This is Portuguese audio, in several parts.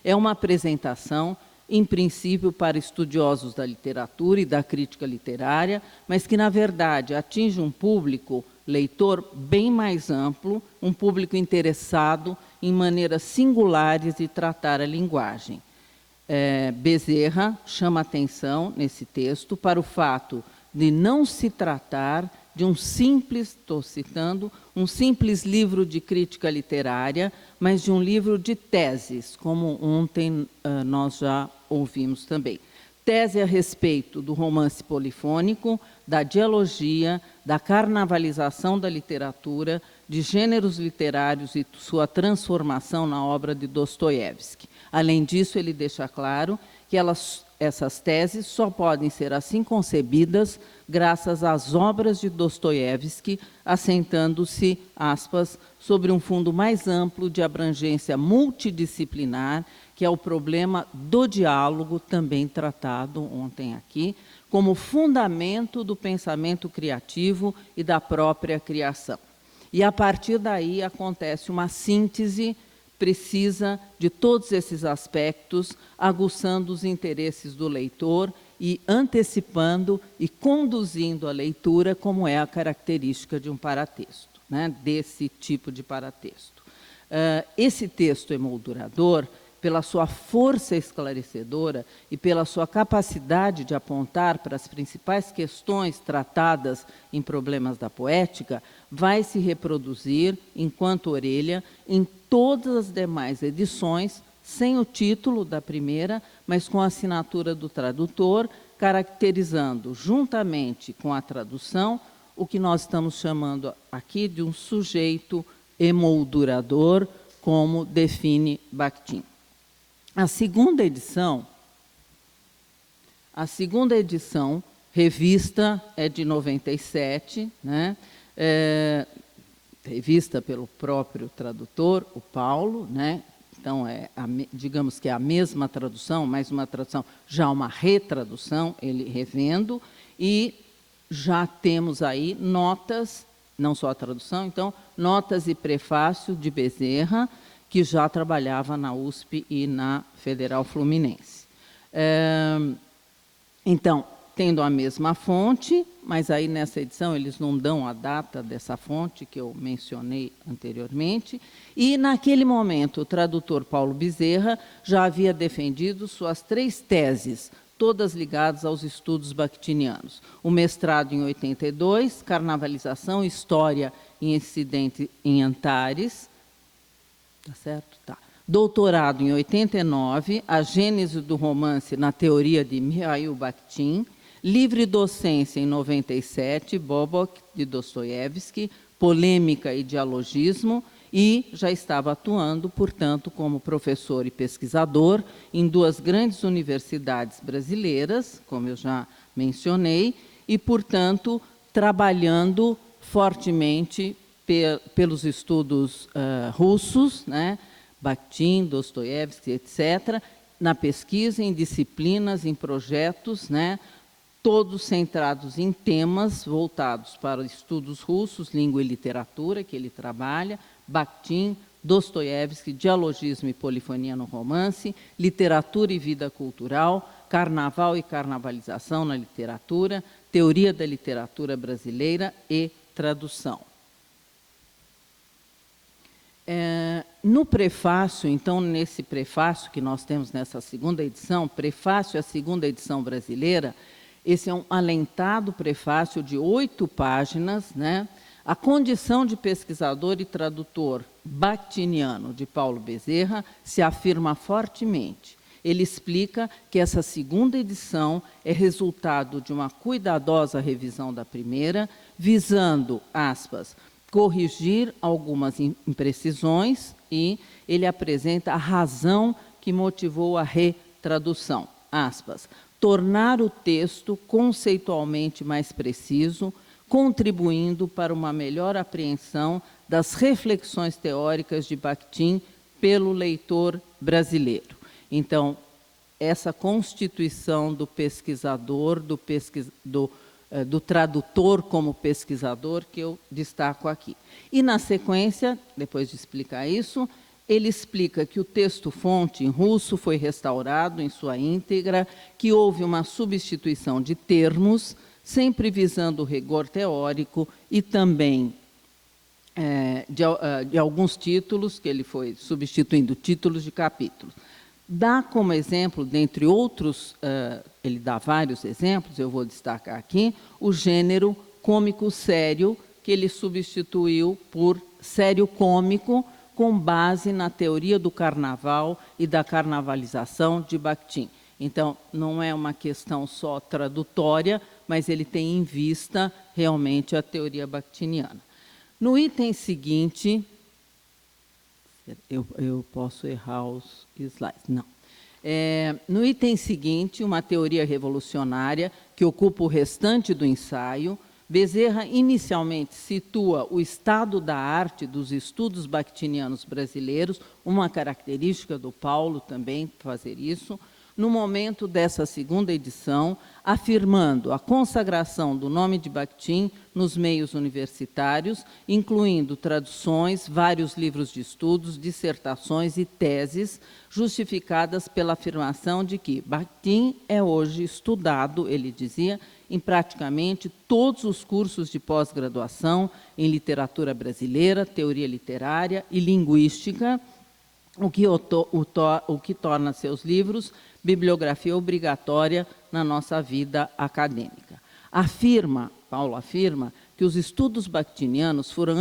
É uma apresentação, em princípio, para estudiosos da literatura e da crítica literária, mas que, na verdade, atinge um público leitor bem mais amplo, um público interessado em maneiras singulares de tratar a linguagem. Bezerra chama atenção, nesse texto, para o fato de não se tratar de um simples, estou citando, um simples livro de crítica literária, mas de um livro de teses, como ontem nós já ouvimos também. Tese a respeito do romance polifônico, da dialogia, da carnavalização da literatura, de gêneros literários e sua transformação na obra de Dostoiévski. Além disso, ele deixa claro que essas teses só podem ser assim concebidas graças às obras de Dostoiévski, assentando-se, aspas, sobre um fundo mais amplo de abrangência multidisciplinar, que é o problema do diálogo, também tratado ontem aqui, como fundamento do pensamento criativo e da própria criação. E, a partir daí, acontece uma síntese precisa de todos esses aspectos, aguçando os interesses do leitor e antecipando e conduzindo a leitura, como é a característica de um paratexto, né, desse tipo de paratexto. Esse texto emoldurador, pela sua força esclarecedora e pela sua capacidade de apontar para as principais questões tratadas em Problemas da Poética, vai se reproduzir, enquanto orelha, em todas as demais edições, sem o título da primeira, mas com a assinatura do tradutor, caracterizando, juntamente com a tradução, o que nós estamos chamando aqui de um sujeito emoldurador, como define Bakhtin. A segunda edição, revista, é de 97, né? Revista pelo próprio tradutor, o Paulo, né? Então, digamos que é a mesma tradução, mais uma tradução, já uma retradução, ele revendo, e já temos aí notas, não só a tradução, então, notas e prefácio de Bezerra, que já trabalhava na USP e na Federal Fluminense. Então, tendo a mesma fonte, mas aí nessa edição eles não dão a data dessa fonte que eu mencionei anteriormente, e naquele momento o tradutor Paulo Bezerra já havia defendido suas 3 teses, todas ligadas aos estudos bakhtinianos. O mestrado em 82, Carnavalização, História e Incidente em Antares. Tá certo? Tá. Doutorado em 89, A Gênese do Romance na Teoria de Mikhail Bakhtin. Livre docência em 97, Bobok, de Dostoiévski, Polêmica e Dialogismo, e já estava atuando, portanto, como professor e pesquisador em 2 grandes universidades brasileiras, como eu já mencionei, e, portanto, trabalhando fortemente pelos estudos russos, né, Bakhtin, Dostoiévski, etc., na pesquisa, em disciplinas, em projetos, né, todos centrados em temas voltados para estudos russos, língua e literatura, que ele trabalha, Bakhtin, Dostoiévski, dialogismo e polifonia no romance, literatura e vida cultural, carnaval e carnavalização na literatura, teoria da literatura brasileira e tradução. No prefácio, então, nesse prefácio que nós temos nessa segunda edição, prefácio à segunda edição brasileira, esse é um alentado prefácio de 8 páginas, né? A condição de pesquisador e tradutor bakhtiniano de Paulo Bezerra se afirma fortemente. Ele explica que essa segunda edição é resultado de uma cuidadosa revisão da primeira, visando, aspas, corrigir algumas imprecisões, e ele apresenta a razão que motivou a retradução, aspas, tornar o texto conceitualmente mais preciso, contribuindo para uma melhor apreensão das reflexões teóricas de Bakhtin pelo leitor brasileiro. Então, essa constituição do pesquisador, do tradutor como pesquisador, que eu destaco aqui. E, na sequência, depois de explicar isso, Ele explica que o texto-fonte em russo foi restaurado em sua íntegra, que houve uma substituição de termos, sempre visando o rigor teórico, e também de alguns títulos, que ele foi substituindo títulos de capítulos. Dá como exemplo, dentre outros, ele dá vários exemplos, eu vou destacar aqui, o gênero cômico sério, que ele substituiu por sério cômico, com base na teoria do carnaval e da carnavalização de Bakhtin. Então, não é uma questão só tradutória, mas ele tem em vista realmente a teoria bakhtiniana. No item seguinte, eu posso errar os slides, não. No item seguinte, uma teoria revolucionária que ocupa o restante do ensaio, Bezerra inicialmente situa o estado da arte dos estudos bakhtinianos brasileiros, uma característica do Paulo também fazer isso, no momento dessa segunda edição, afirmando a consagração do nome de Bakhtin nos meios universitários, incluindo traduções, vários livros de estudos, dissertações e teses, justificadas pela afirmação de que Bakhtin é hoje estudado, ele dizia, em praticamente todos os cursos de pós-graduação em literatura brasileira, teoria literária e linguística, o que torna seus livros bibliografia obrigatória na nossa vida acadêmica. Paulo afirma, que os estudos bakhtinianos foram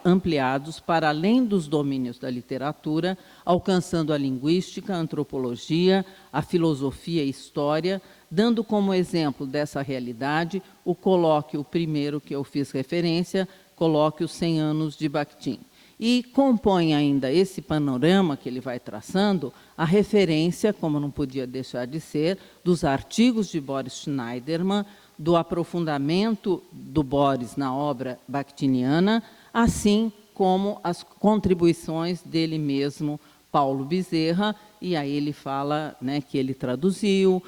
ampliados para além dos domínios da literatura, alcançando a linguística, a antropologia, a filosofia e história, dando como exemplo dessa realidade o colóquio primeiro que eu fiz referência, colóquio 100 anos de Bakhtin. E compõe ainda esse panorama que ele vai traçando a referência, como não podia deixar de ser, dos artigos de Boris Schneiderman, do aprofundamento do Boris na obra bakhtiniana, assim como as contribuições dele mesmo, Paulo Bezerra, e aí ele fala, né, que ele traduziu,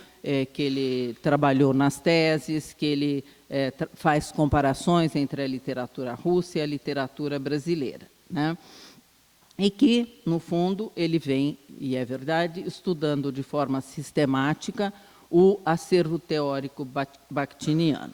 que ele trabalhou nas teses, que ele faz comparações entre a literatura russa e a literatura brasileira. Né? E que, no fundo, ele vem, e é verdade, estudando de forma sistemática o acervo teórico bakhtiniano.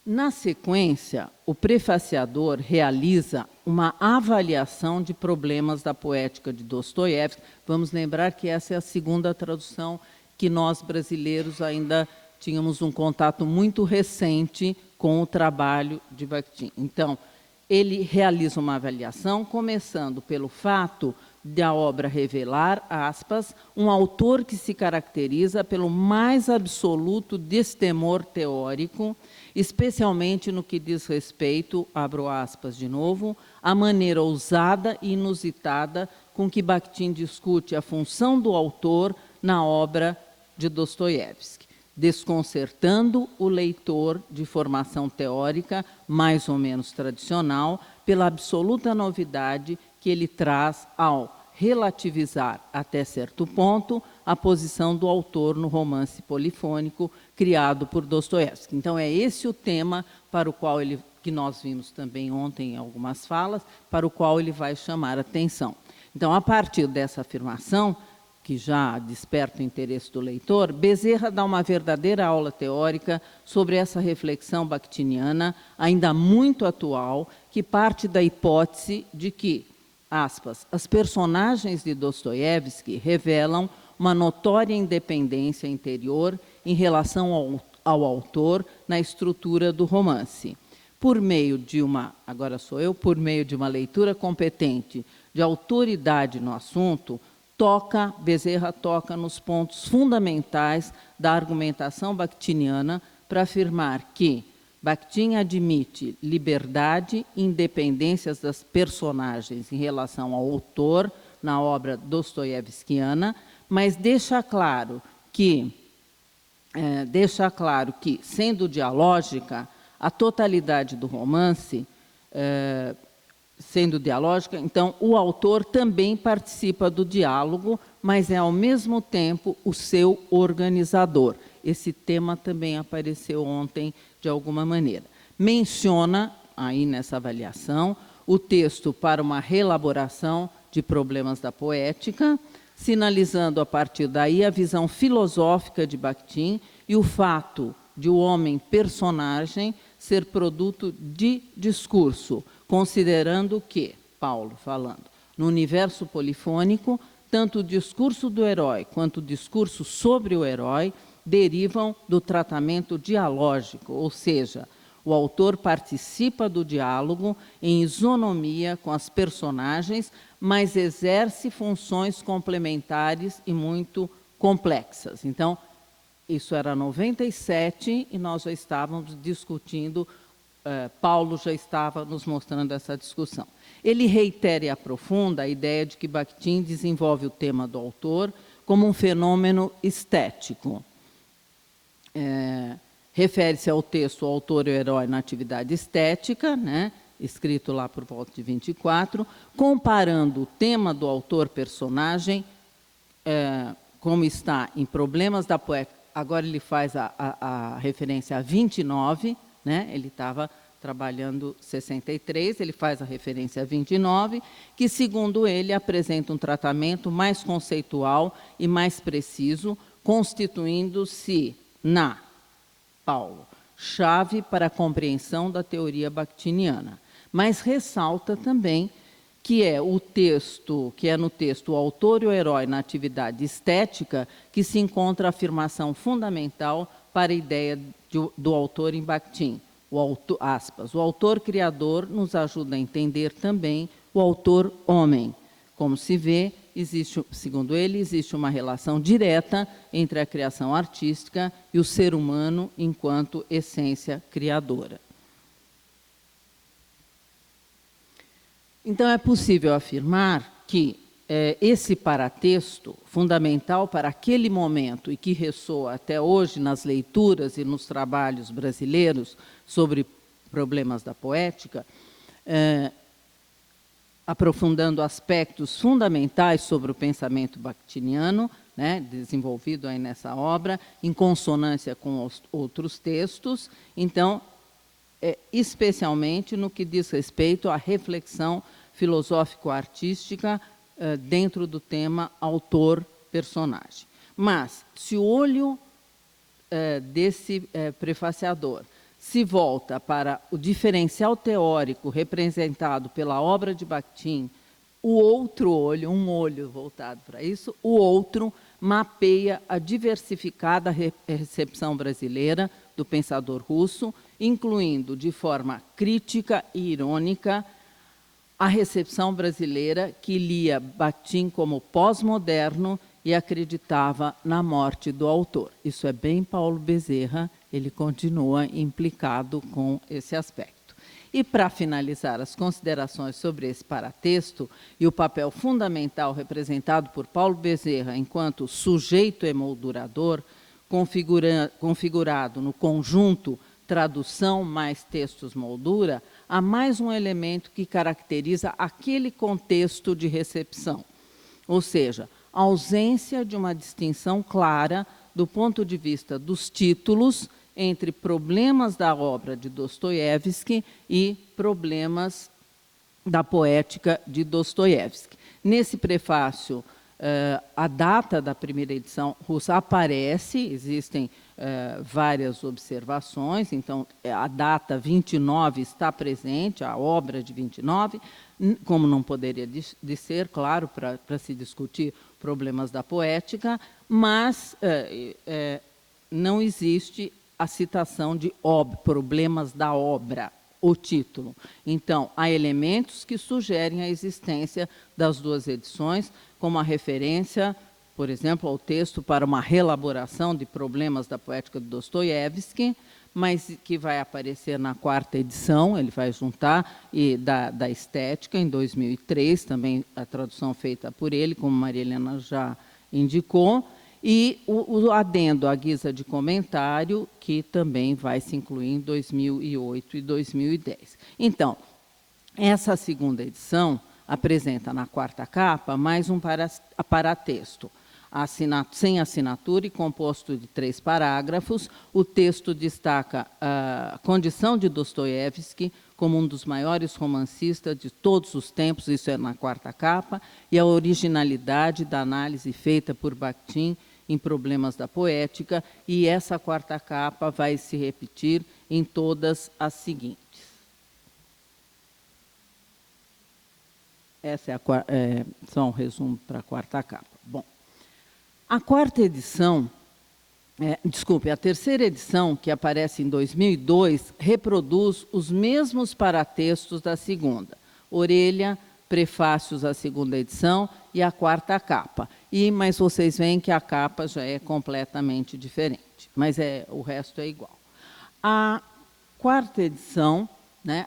Na sequência, o prefaciador realiza uma avaliação de problemas da poética de Dostoiévski. Vamos lembrar que essa é a segunda tradução que nós, brasileiros, ainda tínhamos um contato muito recente com o trabalho de Bakhtin. Então, ele realiza uma avaliação, começando pelo fato de a obra revelar, aspas, um autor que se caracteriza pelo mais absoluto destemor teórico, especialmente no que diz respeito, abro aspas de novo, à maneira ousada e inusitada com que Bakhtin discute a função do autor na obra de Dostoiévski, desconcertando o leitor de formação teórica mais ou menos tradicional pela absoluta novidade que ele traz ao relativizar, até certo ponto, a posição do autor no romance polifônico criado por Dostoiévski. Então, é esse o tema para o qual que nós vimos também ontem em algumas falas, para o qual ele vai chamar atenção. Então, a partir dessa afirmação, que já desperta o interesse do leitor, Bezerra dá uma verdadeira aula teórica sobre essa reflexão bakhtiniana, ainda muito atual, que parte da hipótese de que, aspas, as personagens de Dostoiévski revelam uma notória independência interior em relação ao autor na estrutura do romance. Por meio de por meio de uma leitura competente de autoridade no assunto, Bezerra toca nos pontos fundamentais da argumentação bakhtiniana para afirmar que Bakhtin admite liberdade e independências das personagens em relação ao autor na obra dostoiévskiana, mas deixa claro que, sendo dialógica, a totalidade do romance, sendo dialógica, então o autor também participa do diálogo, mas é ao mesmo tempo o seu organizador. Esse tema também apareceu ontem de alguma maneira. Menciona aí nessa avaliação, o texto para uma reelaboração de problemas da poética, sinalizando a partir daí a visão filosófica de Bakhtin e o fato de o homem personagem ser produto de discurso, considerando que, Paulo falando, no universo polifônico, tanto o discurso do herói quanto o discurso sobre o herói derivam do tratamento dialógico, ou seja, o autor participa do diálogo em isonomia com as personagens, mas exerce funções complementares e muito complexas. Então, isso era 97 e nós já estávamos discutindo, Paulo já estava nos mostrando essa discussão. Ele reitera e aprofunda a ideia de que Bakhtin desenvolve o tema do autor como um fenômeno estético. Refere-se ao texto O Autor e o Herói na Atividade Estética, né, escrito lá por volta de 24, comparando o tema do autor-personagem, como está em Problemas da Poética. Agora ele faz a referência a 29, né, ele estava trabalhando 63, ele faz a referência a 29, que, segundo ele, apresenta um tratamento mais conceitual e mais preciso, constituindo-se na Paulo, chave para a compreensão da teoria bakhtiniana. Mas ressalta também que é no texto O Autor e o Herói na Atividade Estética que se encontra a afirmação fundamental para a ideia do autor em Bakhtin. O autor criador nos ajuda a entender também o autor homem. Como se vê, segundo ele, existe uma relação direta entre a criação artística e o ser humano enquanto essência criadora. Então, é possível afirmar que esse paratexto, fundamental para aquele momento e que ressoa até hoje nas leituras e nos trabalhos brasileiros sobre problemas da poética, aprofundando aspectos fundamentais sobre o pensamento bakhtiniano, né, desenvolvido aí nessa obra, em consonância com os outros textos, então, especialmente no que diz respeito à reflexão filosófico-artística dentro do tema autor-personagem. Mas, se o olho desse prefaciador se volta para o diferencial teórico representado pela obra de Bakhtin, o outro olho, um olho voltado para isso, o outro mapeia a diversificada recepção brasileira do pensador russo, incluindo de forma crítica e irônica a recepção brasileira que lia Bakhtin como pós-moderno e acreditava na morte do autor. Isso é bem Paulo Bezerra, ele continua implicado com esse aspecto. E, para finalizar as considerações sobre esse paratexto e o papel fundamental representado por Paulo Bezerra enquanto sujeito emoldurador, configurado no conjunto tradução mais textos moldura, há mais um elemento que caracteriza aquele contexto de recepção, ou seja, a ausência de uma distinção clara do ponto de vista dos títulos entre problemas da obra de Dostoiévski e problemas da poética de Dostoiévski. Nesse prefácio, a data da primeira edição russa aparece, existem várias observações, então a data 29 está presente, a obra de 29, como não poderia de ser, claro, para se discutir problemas da poética, mas não existe a citação de problemas da obra, o título. Então, há elementos que sugerem a existência das duas edições, como a referência, por exemplo, ao texto para uma reelaboração de problemas da poética de Dostoiévski, mas que vai aparecer na quarta edição, ele vai juntar, e da Estética, em 2003, também a tradução feita por ele, como Maria Helena já indicou, e o adendo à guisa de comentário, que também vai se incluir em 2008 e 2010. Então, essa segunda edição apresenta na quarta capa mais um paratexto. sem assinatura e composto de 3 parágrafos. O texto destaca a condição de Dostoiévski como um dos maiores romancistas de todos os tempos, isso é na 4ª capa, e a originalidade da análise feita por Bakhtin em Problemas da Poética, e essa 4ª capa vai se repetir em todas as seguintes. Essa é só um resumo para a 4ª capa. Bom, a 4ª edição, a 3ª edição, que aparece em 2002, reproduz os mesmos paratextos da 2ª. Orelha, prefácios à 2ª edição e a 4ª capa. Mas vocês veem que a capa já é completamente diferente, mas o resto é igual. A 4ª edição,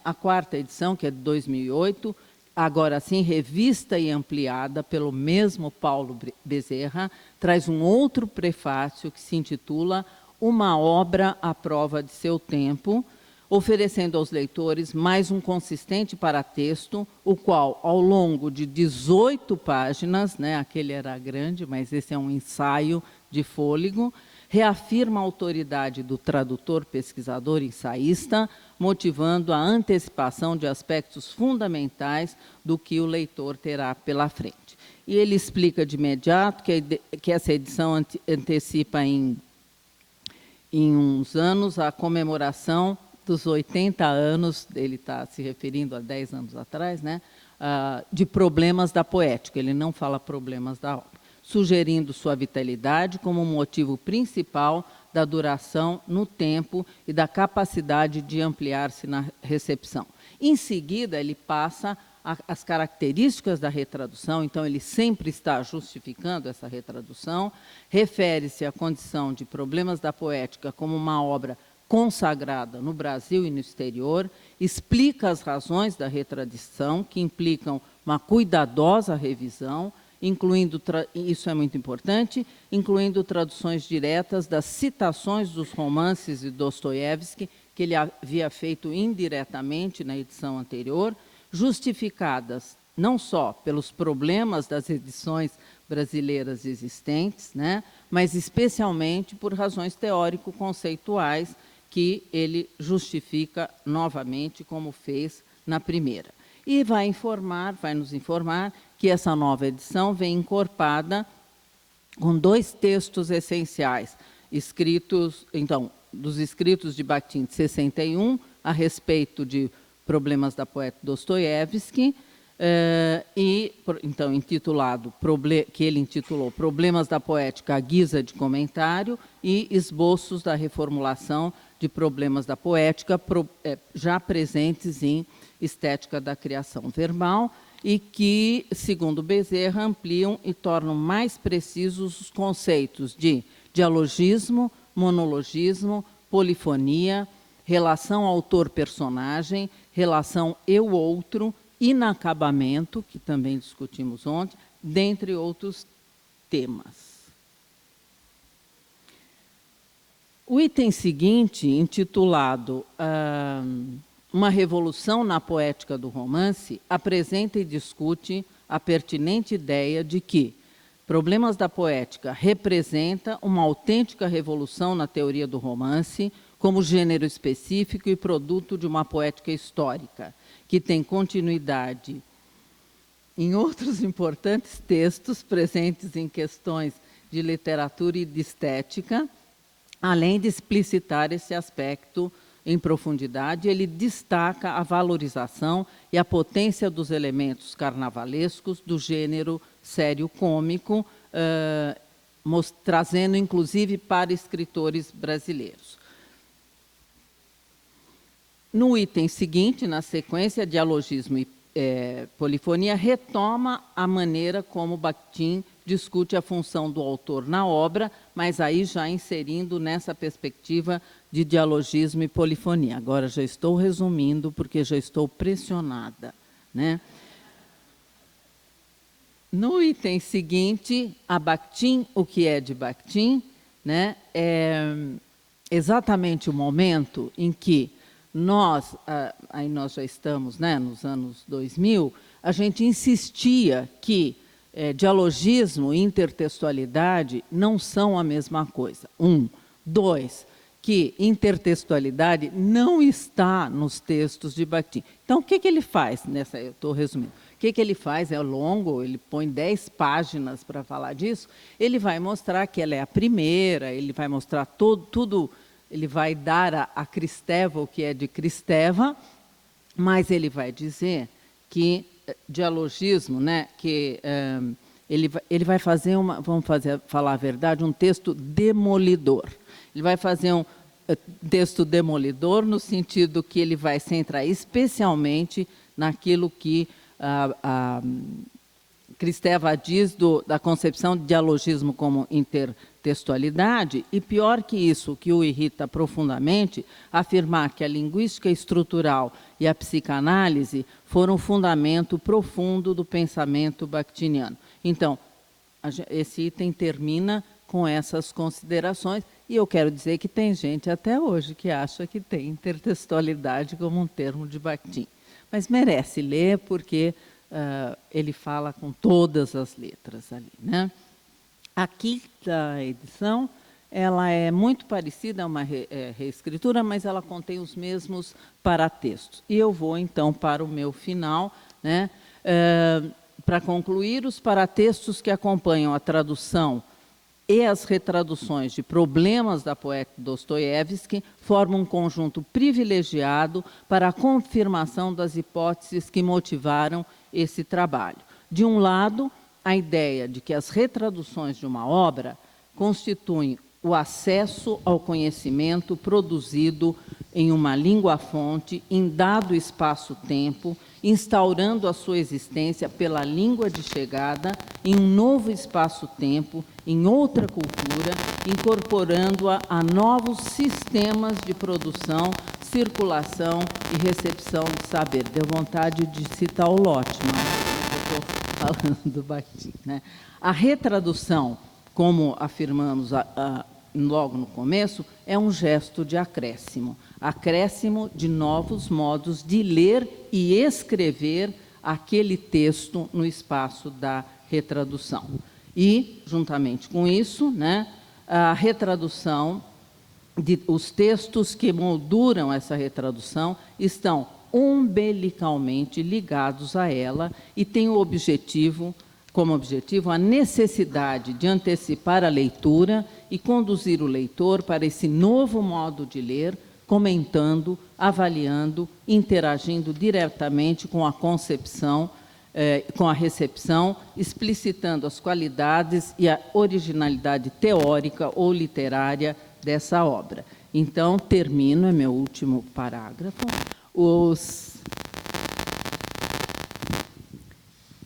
a 4ª edição, que é de 2008, agora sim, revista e ampliada pelo mesmo Paulo Bezerra, traz um outro prefácio que se intitula Uma Obra à Prova de Seu Tempo, oferecendo aos leitores mais um consistente paratexto, o qual, ao longo de 18 páginas, aquele era grande, mas esse é um ensaio de fôlego, reafirma a autoridade do tradutor, pesquisador e ensaísta, motivando a antecipação de aspectos fundamentais do que o leitor terá pela frente. E ele explica de imediato que essa edição antecipa em uns anos a comemoração dos 80 anos, ele está se referindo a 10 anos atrás, de Problemas da Poética, ele não fala problemas da obra, sugerindo sua vitalidade como motivo principal da duração no tempo e da capacidade de ampliar-se na recepção. Em seguida, ele passa as características da retradução, então ele sempre está justificando essa retradução, refere-se à condição de Problemas da Poética como uma obra consagrada no Brasil e no exterior, explica as razões da retradição, que implicam uma cuidadosa revisão, incluindo, isso é muito importante, incluindo traduções diretas das citações dos romances de Dostoiévski, que ele havia feito indiretamente na edição anterior, justificadas não só pelos problemas das edições brasileiras existentes, mas especialmente por razões teórico-conceituais que ele justifica novamente, como fez na primeira. E vai nos informar que essa nova edição vem encorpada com 2 textos essenciais, escritos, então, dos escritos de Bakhtin de 61, a respeito de Problemas da Poeta Dostoiévski, então, que ele intitulou Problemas da Poética à guisa de comentário e esboços da reformulação de Problemas da Poética, já presentes em Estética da Criação Verbal, e que, segundo Bezerra, ampliam e tornam mais precisos os conceitos de dialogismo, monologismo, polifonia, relação autor-personagem, relação eu-outro, inacabamento, que também discutimos ontem, dentre outros temas. O item seguinte, intitulado Uma Revolução na Poética do Romance, apresenta e discute a pertinente ideia de que Problemas da Poética representa uma autêntica revolução na teoria do romance, como gênero específico e produto de uma poética histórica, que tem continuidade em outros importantes textos presentes em questões de literatura e de estética. Além de explicitar esse aspecto em profundidade, ele destaca a valorização e a potência dos elementos carnavalescos do gênero sério-cômico, trazendo, inclusive, para escritores brasileiros. No item seguinte, na sequência, dialogismo e polifonia, retoma a maneira como Bakhtin discute a função do autor na obra, mas aí já inserindo nessa perspectiva de dialogismo e polifonia. Agora já estou resumindo, porque já estou pressionada, No item seguinte, a Bakhtin, o que é de Bakhtin, é exatamente o momento em que aí nós já estamos nos anos 2000, a gente insistia que dialogismo e intertextualidade não são a mesma coisa. 1. 2, que intertextualidade não está nos textos de Bakhtin. Então, o que ele faz nessa? Eu estou resumindo. O que ele faz? É longo, ele põe 10 páginas para falar disso. Ele vai mostrar que ela é a primeira, ele vai mostrar tudo, ele vai dar a Kristeva o que é de Kristeva, mas ele vai dizer que dialogismo, né, que ele vai fazer falar a verdade, um texto demolidor. Ele vai fazer um texto demolidor no sentido que ele vai centrar especialmente naquilo que Kristeva diz da concepção de dialogismo como intertextualidade, e pior que isso, que o irrita profundamente, afirmar que a linguística estrutural e a psicanálise foram um fundamento profundo do pensamento bakhtiniano. Então, esse item termina com essas considerações, e eu quero dizer que tem gente até hoje que acha que tem intertextualidade como um termo de Bakhtin. Mas merece ler, porque ele fala com todas as letras ali, né? A quinta edição, ela é muito parecida, é uma reescritura, mas ela contém os mesmos paratextos. E eu vou, então, para o meu final, né? Para concluir, os paratextos que acompanham a tradução e as retraduções de Problemas da poeta Dostoiévski formam um conjunto privilegiado para a confirmação das hipóteses que motivaram esse trabalho. De um lado, a ideia de que as retraduções de uma obra constituem o acesso ao conhecimento produzido em uma língua-fonte, em dado espaço-tempo, instaurando a sua existência pela língua de chegada em um novo espaço-tempo, em outra cultura, incorporando-a a novos sistemas de produção, circulação e recepção de saber. Deu vontade de citar o Lotman, eu estou falando do Bakhtin, né? A retradução, como afirmamos logo no começo, é um gesto de acréscimo de novos modos de ler e escrever aquele texto no espaço da retradução. E, juntamente com isso, né, a retradução, os textos que molduram essa retradução estão umbilicalmente ligados a ela e têm como objetivo a necessidade de antecipar a leitura e conduzir o leitor para esse novo modo de ler, comentando, avaliando, interagindo diretamente com a concepção, com a recepção, explicitando as qualidades e a originalidade teórica ou literária dessa obra. Então, termino, é meu último parágrafo.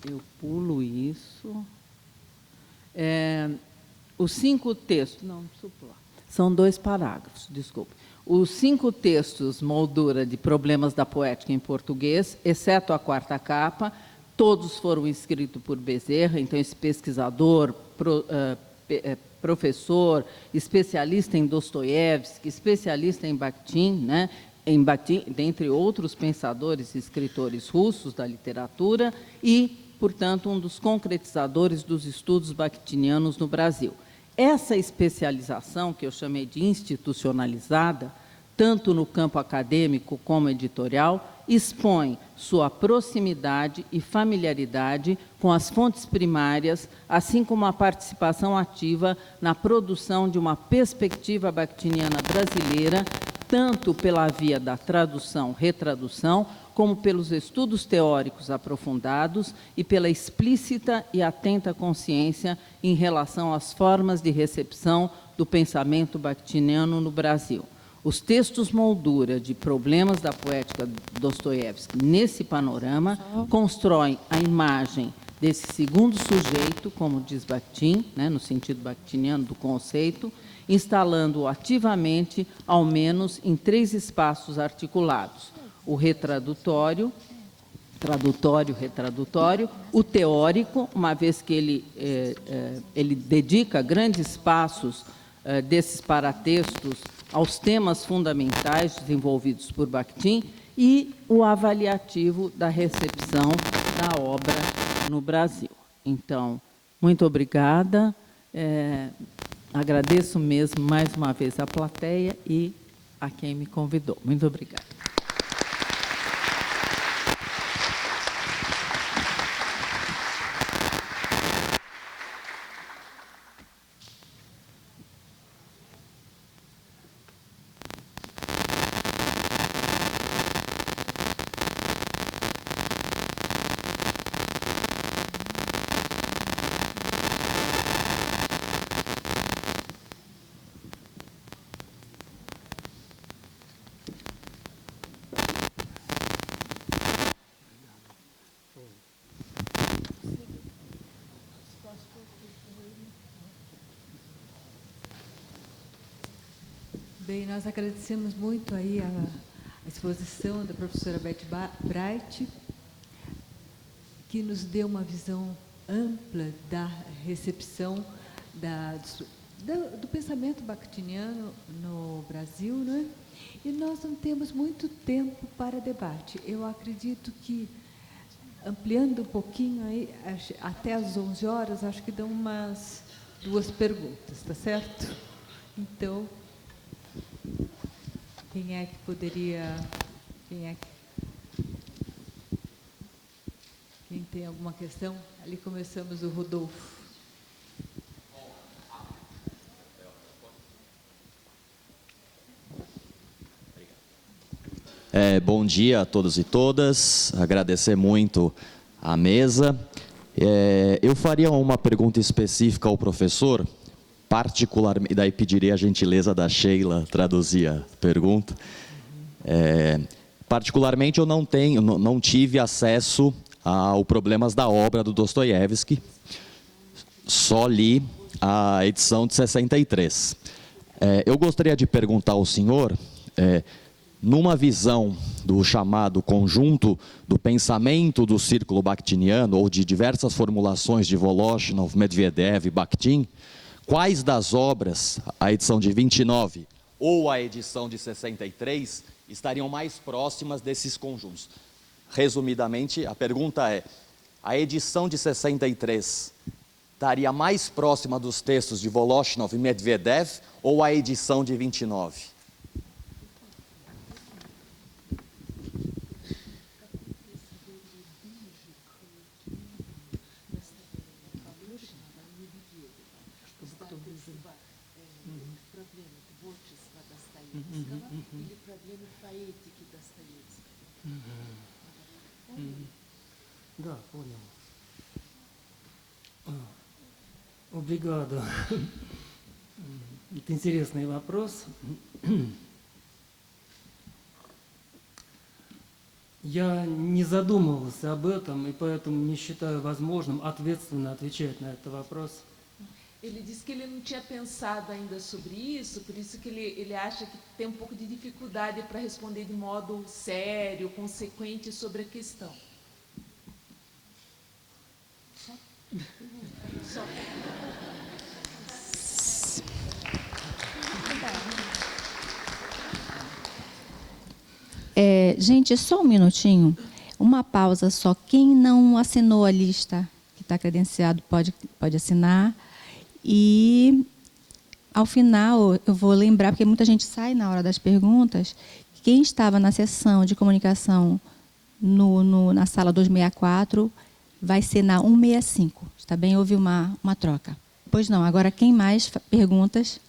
Eu pulo isso. Os 5 textos... Não preciso pular. São 2 parágrafos, desculpe. Os 5 textos moldura de Problemas da Poética em português, exceto a 4ª capa, todos foram escritos por Bezerra, então esse pesquisador, professor, especialista em Dostoiévski, especialista em Bakhtin, né? Em Bakhtin, dentre outros pensadores e escritores russos da literatura, e, portanto, um dos concretizadores dos estudos bakhtinianos no Brasil. Essa especialização, que eu chamei de institucionalizada, tanto no campo acadêmico como editorial, expõe sua proximidade e familiaridade com as fontes primárias, assim como a participação ativa na produção de uma perspectiva bakhtiniana brasileira, tanto pela via da tradução, retradução, como pelos estudos teóricos aprofundados e pela explícita e atenta consciência em relação às formas de recepção do pensamento bakhtiniano no Brasil. Os textos moldura de Problemas da Poética Dostoiévski, nesse panorama, constroem a imagem desse segundo sujeito, como diz Bakhtin, né, no sentido bakhtiniano do conceito, instalando-o ativamente, ao menos, em 3 espaços articulados: o retradutório, retradutório, o teórico, uma vez que ele dedica grandes espaços desses paratextos aos temas fundamentais desenvolvidos por Bakhtin, e o avaliativo da recepção da obra no Brasil. Então, muito obrigada. Agradeço mesmo mais uma vez à plateia e a quem me convidou. Muito obrigada. Bem, nós agradecemos muito aí a exposição da professora Beth Bright, que nos deu uma visão ampla da recepção do pensamento bakhtiniano no Brasil, não é? E nós não temos muito tempo para debate. Eu acredito que, ampliando um pouquinho aí, até às 11 horas, acho que dão umas 2 perguntas, tá certo? Então, quem é que poderia... Quem tem alguma questão? Ali começamos o Rodolfo. Bom dia a todos e todas. Agradecer muito a mesa. Eu faria uma pergunta específica ao professor, particularmente, daí pediria a gentileza da Sheila traduzir a pergunta. Particularmente, eu não tive acesso ao Problemas da Obra do Dostoiévski, só li a edição de 63. Eu gostaria de perguntar ao senhor, numa visão do chamado conjunto do pensamento do círculo bakhtiniano, ou de diversas formulações de Voloshinov, Medvedev e Bakhtin, quais das obras, a edição de 29 ou a edição de 63, estariam mais próximas desses conjuntos? Resumidamente, a pergunta é: a edição de 63 estaria mais próxima dos textos de Voloshinov e Medvedev ou a edição de 29? Да, понял. Obrigado. Это интересный вопрос. Я не задумывался об этом, и поэтому не считаю возможным ответственно отвечать на этот вопрос. Ele disse que ele não tinha pensado ainda sobre isso, por isso que ele acha que tem um pouco de dificuldade para responder de modo sério, consequente sobre a questão. Só. Gente, só um minutinho, uma pausa só. Quem não assinou a lista que está credenciado pode assinar. E, ao final, eu vou lembrar, porque muita gente sai na hora das perguntas, que quem estava na sessão de comunicação na sala 264 vai ser na 165. Está bem? Houve uma troca. Pois não, agora quem mais perguntas?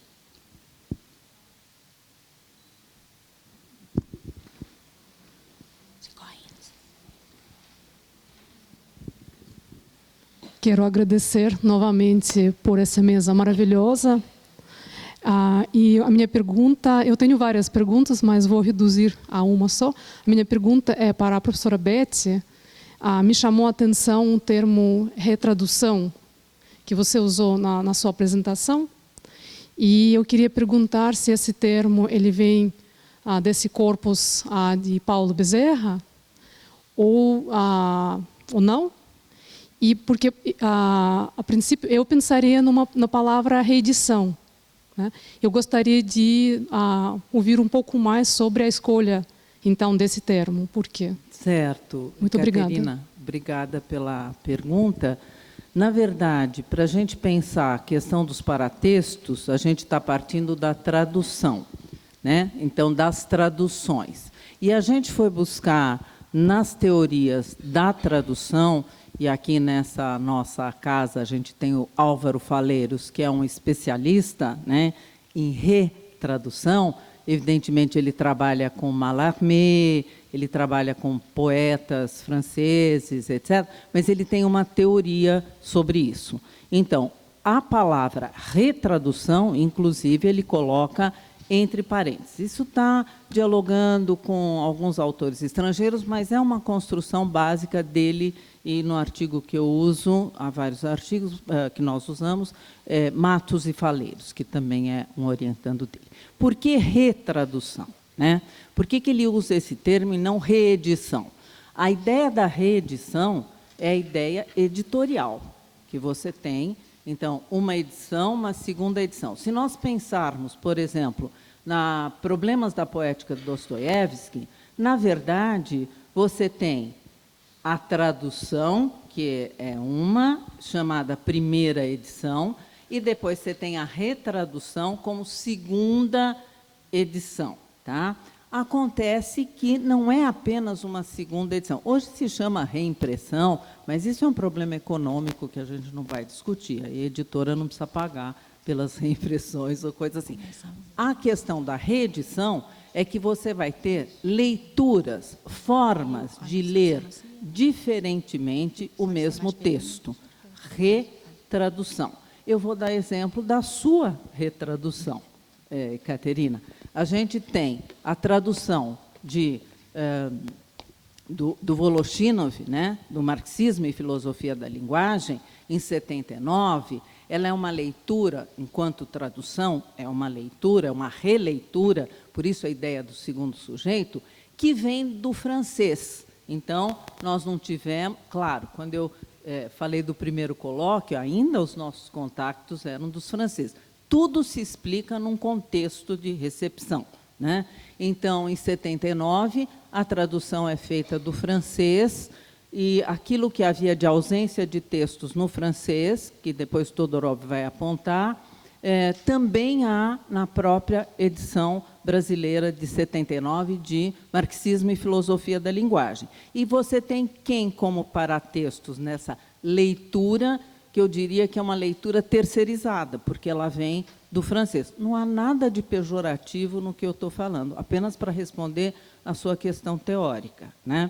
Quero agradecer novamente por essa mesa maravilhosa. E a minha pergunta, eu tenho várias perguntas, mas vou reduzir a uma só. A minha pergunta é para a professora Beth. Me chamou a atenção o termo retradução, que você usou na sua apresentação. E eu queria perguntar se esse termo ele vem desse corpus de Paulo Bezerra ou não. E porque, a princípio, eu pensaria na palavra reedição, né? Eu gostaria de ouvir um pouco mais sobre a escolha, então, desse termo. Por quê? Certo. Muito obrigada. Caterina, obrigada pela pergunta. Na verdade, para a gente pensar a questão dos paratextos, a gente está partindo da tradução, né? Então, das traduções. E a gente foi buscar nas teorias da tradução, e aqui nessa nossa casa a gente tem o Álvaro Faleiros, que é um especialista, né, em retradução. Evidentemente, ele trabalha com Mallarmé, ele trabalha com poetas franceses, etc., mas ele tem uma teoria sobre isso. Então, a palavra retradução, inclusive, ele coloca entre parênteses. Isso está dialogando com alguns autores estrangeiros, mas é uma construção básica dele, e no artigo que eu uso, há vários artigos que nós usamos, Matos e Faleiros, que também é um orientando dele. Por que retradução, né? Por que ele usa esse termo e não reedição? A ideia da reedição é a ideia editorial, que você tem, então, uma edição, uma segunda edição. Se nós pensarmos, por exemplo, na Problemas da Poética de Dostoiévski, na verdade, você tem a tradução, que é uma, chamada primeira edição, e depois você tem a retradução como segunda edição. Tá? Acontece que não é apenas uma segunda edição. Hoje se chama reimpressão, mas isso é um problema econômico que a gente não vai discutir. A editora não precisa pagar pelas reimpressões ou coisa assim. A questão da reedição é que você vai ter leituras, formas de ler diferentemente o mesmo texto. Retradução. Eu vou dar exemplo da sua retradução, Caterina. A gente tem a tradução do Voloshinov, né, do Marxismo e Filosofia da Linguagem, em 79. Ela é uma leitura, enquanto tradução, é uma leitura, é uma releitura, por isso a ideia do segundo sujeito, que vem do francês. Então, nós não tivemos... Claro, quando eu falei do primeiro colóquio, ainda os nossos contactos eram dos franceses. Tudo se explica num contexto de recepção, né? Então, em 79, a tradução é feita do francês, e aquilo que havia de ausência de textos no francês, que depois Todorov vai apontar, também há na própria edição brasileira de 79 de Marxismo e Filosofia da Linguagem. E você tem quem como paratextos nessa leitura, que eu diria que é uma leitura terceirizada, porque ela vem do francês. Não há nada de pejorativo no que eu estou falando, apenas para responder a sua questão teórica, né?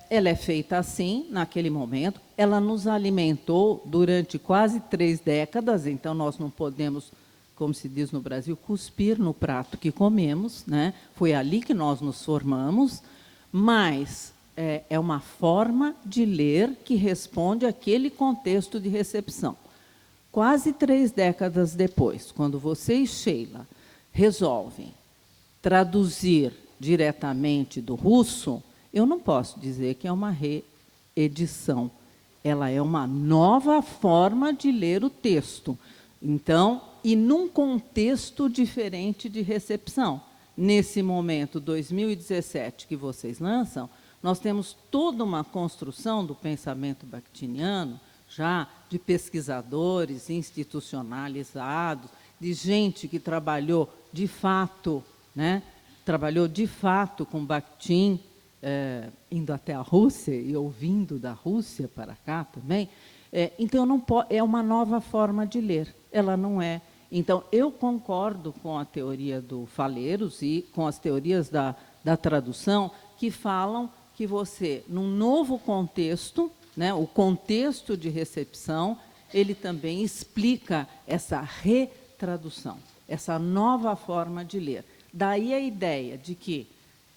Ela é feita assim, naquele momento, ela nos alimentou durante quase 3 décadas, então nós não podemos, como se diz no Brasil, cuspir no prato que comemos, né? Foi ali que nós nos formamos, mas é uma forma de ler que responde àquele contexto de recepção. Quase 3 décadas depois, quando você e Sheila resolvem traduzir diretamente do russo, eu não posso dizer que é uma reedição. Ela é uma nova forma de ler o texto. Então, e num contexto diferente de recepção. Nesse momento, 2017, que vocês lançam, nós temos toda uma construção do pensamento bakhtiniano, já de pesquisadores institucionalizados, de gente que trabalhou de fato, né? Trabalhou de fato com Bakhtin, indo até a Rússia e ouvindo da Rússia para cá também. Então, não é uma nova forma de ler. Ela não é. Então, eu concordo com a teoria do Faleiros e com as teorias da tradução, que falam que você, num novo contexto, né, o contexto de recepção, ele também explica essa retradução, essa nova forma de ler. Daí a ideia de que,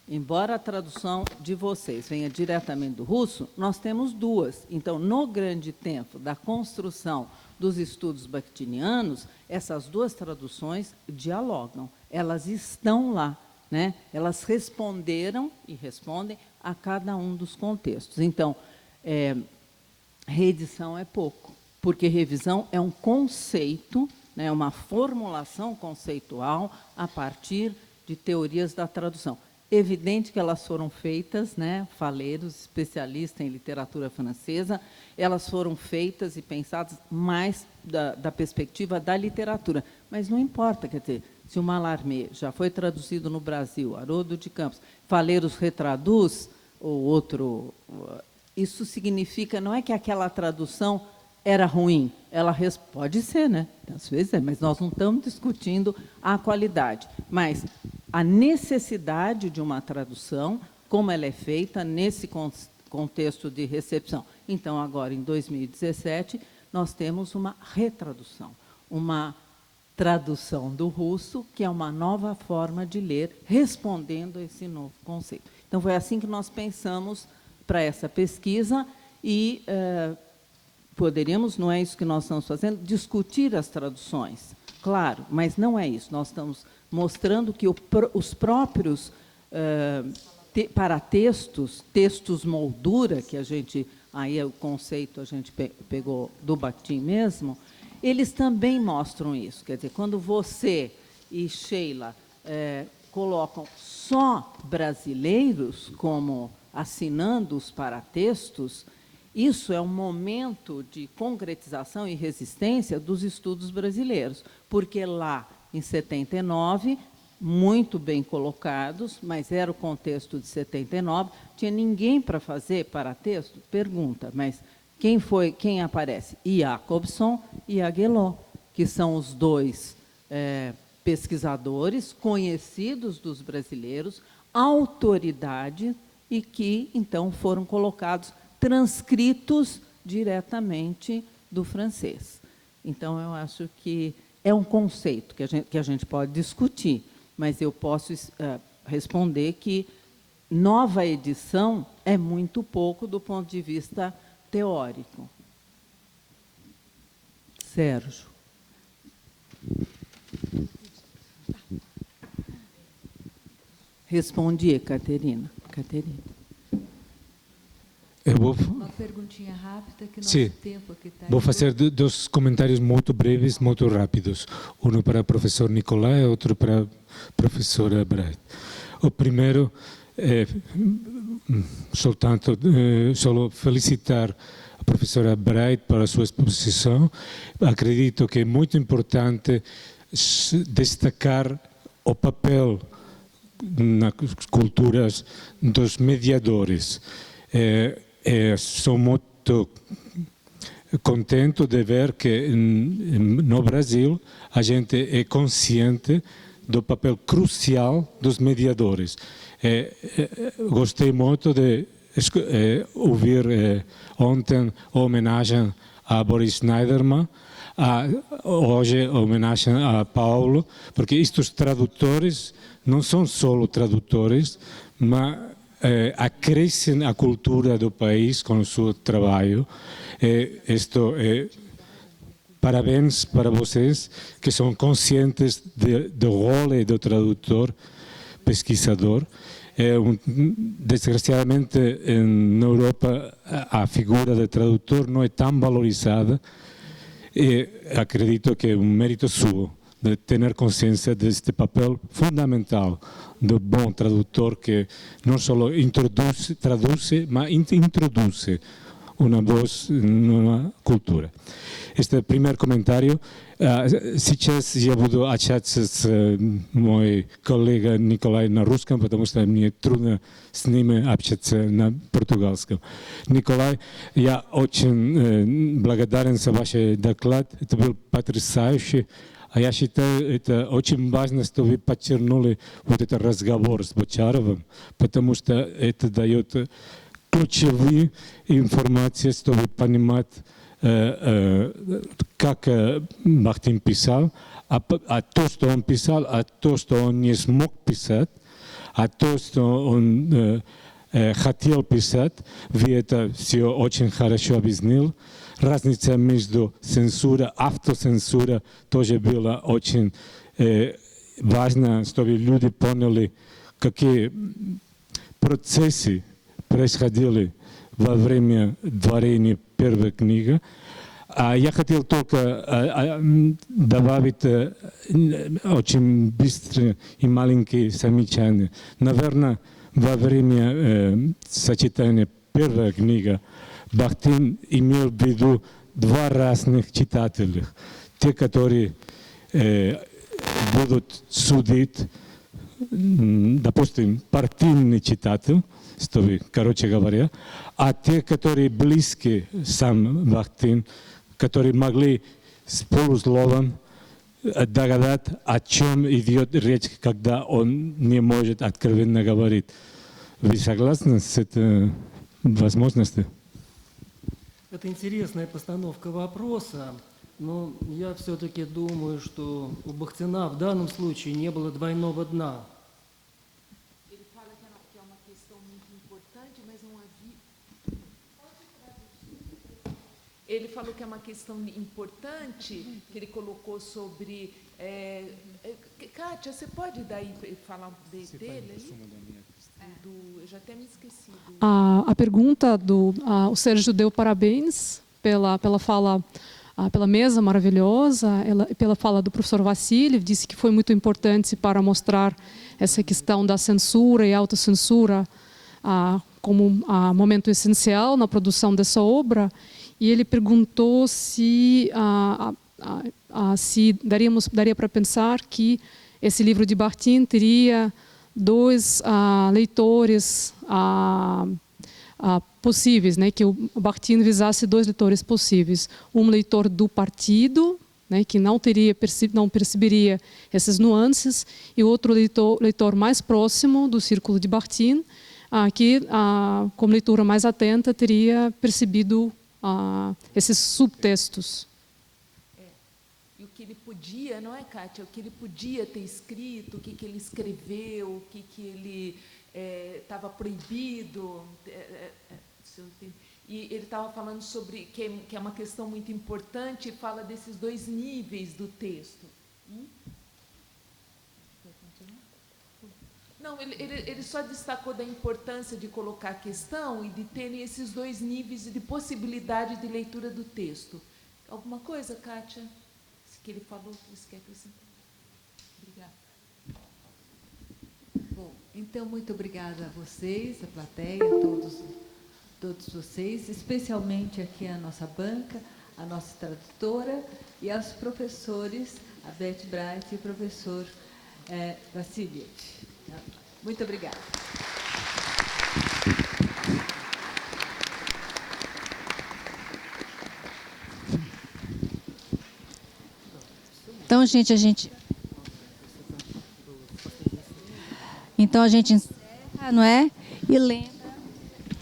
embora a tradução de vocês venha diretamente do russo, nós temos duas. Então, no grande tempo da construção dos estudos bakhtinianos, essas duas traduções dialogam, elas estão lá, né? Elas responderam e respondem a cada um dos contextos. Então, reedição é pouco, porque revisão é um conceito, né, uma formulação conceitual a partir de teorias da tradução. evidente que elas foram feitas, né, Faleiros, especialista em literatura francesa, elas foram feitas e pensadas mais da perspectiva da literatura. Mas não importa, quer dizer, se o Mallarmé já foi traduzido no Brasil, Haroldo de Campos, Faleiros retraduz, ou outro... Isso significa, não é que aquela tradução era ruim, ela pode ser, né? Às vezes é, mas nós não estamos discutindo a qualidade. Mas a necessidade de uma tradução, como ela é feita nesse contexto de recepção. Então, agora, em 2017, nós temos uma retradução, uma tradução do russo, que é uma nova forma de ler, respondendo a esse novo conceito. Então, foi assim que nós pensamos para essa pesquisa e poderíamos, não é isso que nós estamos fazendo, discutir as traduções, claro, mas não é isso. Nós estamos mostrando que os próprios paratextos, textos moldura, que a gente, aí é o conceito a gente pegou do Bakhtin mesmo, eles também mostram isso. Quer dizer, quando você e Sheila colocam só brasileiros como assinando os paratextos, isso é um momento de concretização e resistência dos estudos brasileiros, porque lá, em 79, muito bem colocados, mas era o contexto de 79, tinha ninguém para fazer paratexto? Pergunta, mas quem aparece? Jacobson e Agueló, que são os dois pesquisadores conhecidos dos brasileiros, autoridade, e que, então, foram colocados transcritos diretamente do francês. Então, eu acho que é um conceito que a gente pode discutir, mas eu posso responder que nova edição é muito pouco do ponto de vista teórico. Sérgio. Respondi, Caterina. Eu vou... Uma perguntinha rápida, que nosso Sim. tempo aqui está... Vou fazer dois comentários muito breves, muito rápidos. Um para o professor Nicolai e outro para a professora Bright. O primeiro é, só felicitar a professora Bright para a sua exposição. Acredito que é muito importante destacar o papel nas culturas dos mediadores. Sou muito contente de ver que no Brasil a gente é consciente do papel crucial dos mediadores. Gostei muito de ouvir ontem a homenagem a Boris Schneiderman, hoje a homenagem a Paulo, porque estes tradutores não são só tradutores, mas acrescem a cultura do país com o seu trabalho. Parabéns para vocês que são conscientes do rol do tradutor, pesquisador. Desgraciadamente, na Europa, a figura do tradutor não é tão valorizada e acredito que é um mérito seu de ter consciência deste papel fundamental do bom tradutor que não só traduz, mas introduz uma voz numa cultura. Este primeiro comentário, сейчас я буду общаться с мой коллега Николай на русском, потому что мне трудно с ними общаться на португальском. Николай, я очень благодарен за ваш доклад, это был потрясающий. А я считаю, это очень важно, что вы подчеркнули вот этот разговор с Бочаровым, потому что это дает ключевые информации, чтобы понимать, как Бахтин писал, а то, что он писал, а то, что он не смог писать, а то, что он хотел писать, вы это все очень хорошо объяснили. Разница между цензурой, автоцензурой тоже была очень важна, чтобы люди поняли, какие процессы происходили во время творения первой книги. Я хотел только добавить очень быстрое и маленькие замечания. Наверное, во время сочетания первой книги Бахтин имел в виду два разных читателя. Те, которые будут судить, допустим, партийный читатель, короче говоря, а те, которые близки сам Бахтин, которые могли с полусловом догадать, о чем идет речь, когда он не может откровенно говорить. Вы согласны с этой возможностью? Это интересная постановка вопроса, но я все-таки думаю, что у Бахтина в данном случае не было двойного дна. Ele falou que é uma questão importante, que ele colocou sobre... Kátia, você pode daí falar dele aí? Eu já até me esqueci. A pergunta o Sérgio deu parabéns pela fala, pela mesa maravilhosa, pela fala do professor Vassiliev, disse que foi muito importante para mostrar essa questão da censura e autocensura como um momento essencial na produção dessa obra. E ele perguntou se daria para pensar que esse livro de Bachtin teria dois leitores possíveis, né? Que o Bachtin visasse dois leitores possíveis. Um leitor do partido, né? Que não perceberia essas nuances, e outro leitor mais próximo do círculo de Bachtin, que, com leitura mais atenta, teria percebido esses subtextos. E o que ele podia, não é, Kátia? O que ele podia ter escrito, o que ele escreveu, o que ele estava proibido. E ele estava falando sobre que é uma questão muito importante, e fala desses dois níveis do texto. Não, ele só destacou da importância de colocar a questão e de terem esses dois níveis de possibilidade de leitura do texto. Alguma coisa, Kátia? Que ele falou, que você quer acrescentar? Obrigada. Bom, então, muito obrigada a vocês, a plateia, a todos vocês, especialmente aqui a nossa banca, a nossa tradutora e aos professores, a Beth Bright e o professor Vassiliev. Muito obrigada. Então, a gente encerra, não é? E lembra